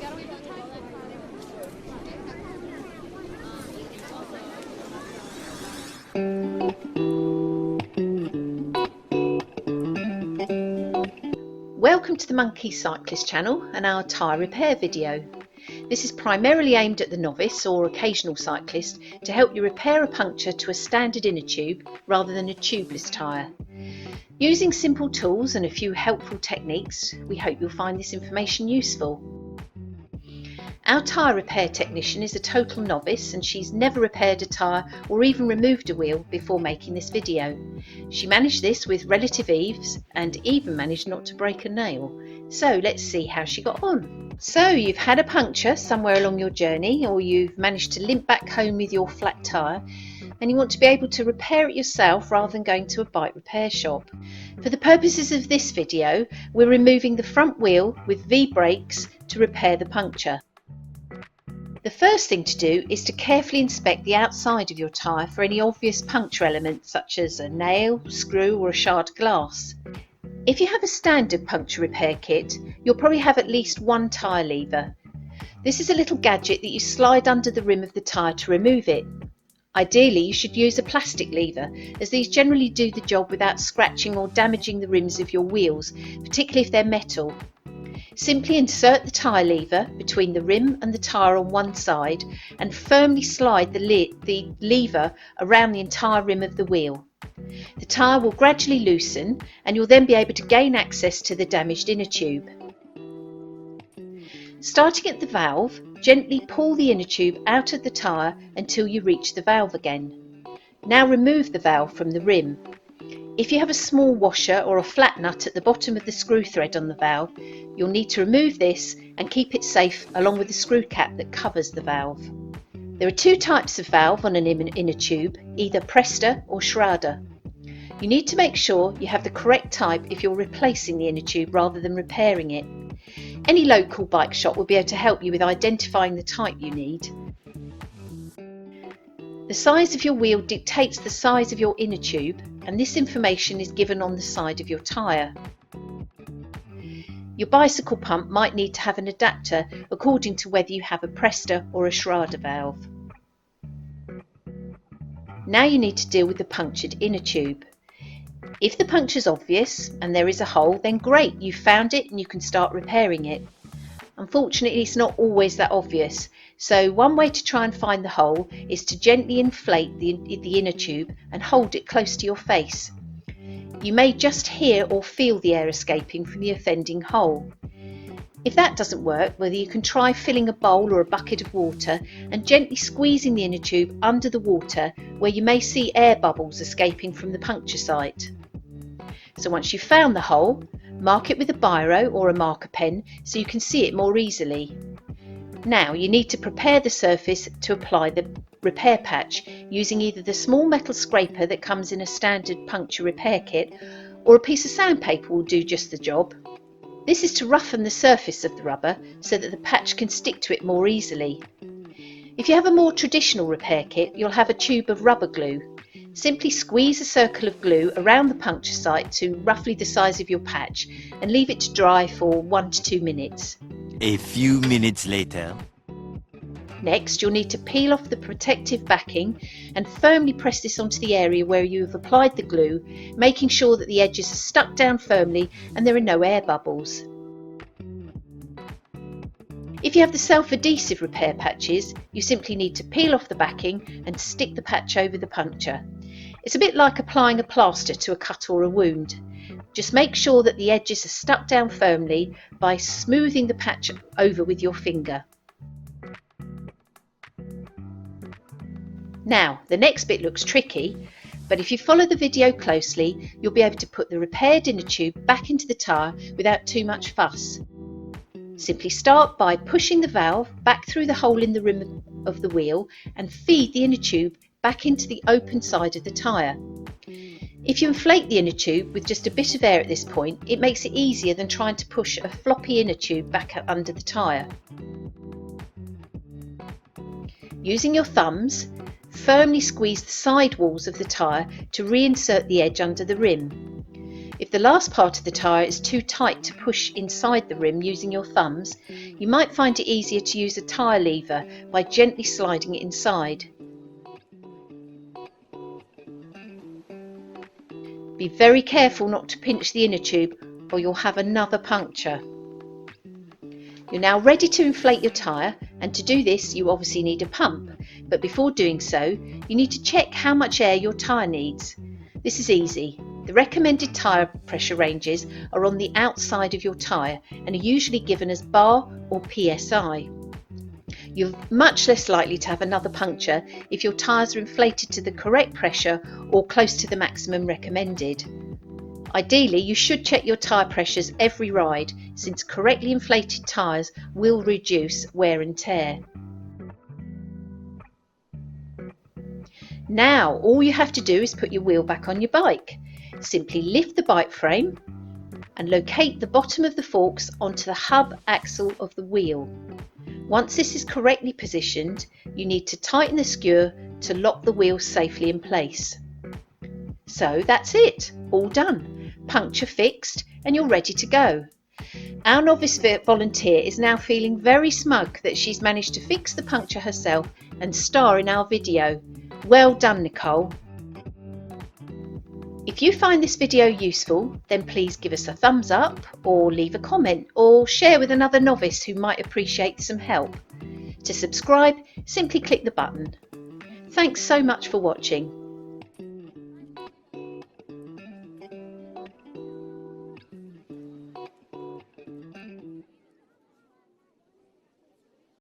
Welcome to the Monkey Cyclist channel and our tyre repair video. This is primarily aimed at the novice or occasional cyclist to help you repair a puncture to a standard inner tube rather than a tubeless tyre. Using simple tools and a few helpful techniques, we hope you'll find this information useful. Our tyre repair technician is a total novice and she's never repaired a tyre or even removed a wheel before making this video. She managed this with relative ease and even managed not to break a nail. So let's see how she got on. So you've had a puncture somewhere along your journey, or you've managed to limp back home with your flat tyre and you want to be able to repair it yourself rather than going to a bike repair shop. For the purposes of this video, we're removing the front wheel with V-brakes to repair the puncture. The first thing to do is to carefully inspect the outside of your tyre for any obvious puncture elements such as a nail, screw or a shard glass. If you have a standard puncture repair kit, you'll probably have at least one tyre lever. This is a little gadget that you slide under the rim of the tyre to remove it. Ideally, you should use a plastic lever, as these generally do the job without scratching or damaging the rims of your wheels, particularly if they're metal. Simply insert the tyre lever between the rim and the tyre on one side and firmly slide the lever around the entire rim of the wheel. The tyre will gradually loosen and you'll then be able to gain access to the damaged inner tube. Starting at the valve, gently pull the inner tube out of the tyre until you reach the valve again. Now remove the valve from the rim. If you have a small washer or a flat nut at the bottom of the screw thread on the valve, you'll need to remove this and keep it safe along with the screw cap that covers the valve. There are two types of valve on an inner tube, either Presta or Schrader. You need to make sure you have the correct type if you're replacing the inner tube rather than repairing it. Any local bike shop will be able to help you with identifying the type you need. The size of your wheel dictates the size of your inner tube, and this information is given on the side of your tyre. Your bicycle pump might need to have an adapter according to whether you have a Presta or a Schrader valve. Now you need to deal with the punctured inner tube. If the puncture is obvious and there is a hole, then great, you've found it and you can start repairing it. Unfortunately, it's not always that obvious, so one way to try and find the hole is to gently inflate the inner tube and hold it close to your face. You may just hear or feel the air escaping from the offending hole. If that doesn't work, whether you can try filling a bowl or a bucket of water and gently squeezing the inner tube under the water where you may see air bubbles escaping from the puncture site. So once you've found the hole, mark it with a biro or a marker pen so you can see it more easily. Now you need to prepare the surface to apply the repair patch using either the small metal scraper that comes in a standard puncture repair kit, or a piece of sandpaper will do just the job. This is to roughen the surface of the rubber so that the patch can stick to it more easily. If you have a more traditional repair kit, you'll have a tube of rubber glue. Simply squeeze a circle of glue around the puncture site to roughly the size of your patch and leave it to dry for 1 to 2 minutes. A few minutes later. Next, you'll need to peel off the protective backing and firmly press this onto the area where you have applied the glue, making sure that the edges are stuck down firmly and there are no air bubbles. If you have the self-adhesive repair patches, you simply need to peel off the backing and stick the patch over the puncture. It's a bit like applying a plaster to a cut or a wound. Just make sure that the edges are stuck down firmly by smoothing the patch over with your finger. Now, the next bit looks tricky, but if you follow the video closely, you'll be able to put the repaired inner tube back into the tyre without too much fuss. Simply start by pushing the valve back through the hole in the rim of the wheel and feed the inner tube back into the open side of the tyre. If you inflate the inner tube with just a bit of air at this point, it makes it easier than trying to push a floppy inner tube back under the tyre. Using your thumbs, firmly squeeze the side walls of the tyre to reinsert the edge under the rim. If the last part of the tyre is too tight to push inside the rim using your thumbs, you might find it easier to use a tyre lever by gently sliding it inside. Be very careful not to pinch the inner tube or you'll have another puncture. You're now ready to inflate your tyre, and to do this you obviously need a pump, but before doing so you need to check how much air your tyre needs. This is easy. The recommended tyre pressure ranges are on the outside of your tyre and are usually given as bar or PSI. You're much less likely to have another puncture if your tyres are inflated to the correct pressure or close to the maximum recommended. Ideally, you should check your tyre pressures every ride, since correctly inflated tyres will reduce wear and tear. Now, all you have to do is put your wheel back on your bike. Simply lift the bike frame and locate the bottom of the forks onto the hub axle of the wheel. Once this is correctly positioned, you need to tighten the skewer to lock the wheel safely in place. So that's it, all done. Puncture fixed and you're ready to go. Our novice volunteer is now feeling very smug that she's managed to fix the puncture herself and star in our video. Well done, Nicole. If you find this video useful, then please give us a thumbs up or leave a comment or share with another novice who might appreciate some help. To subscribe, simply click the button. Thanks so much for watching.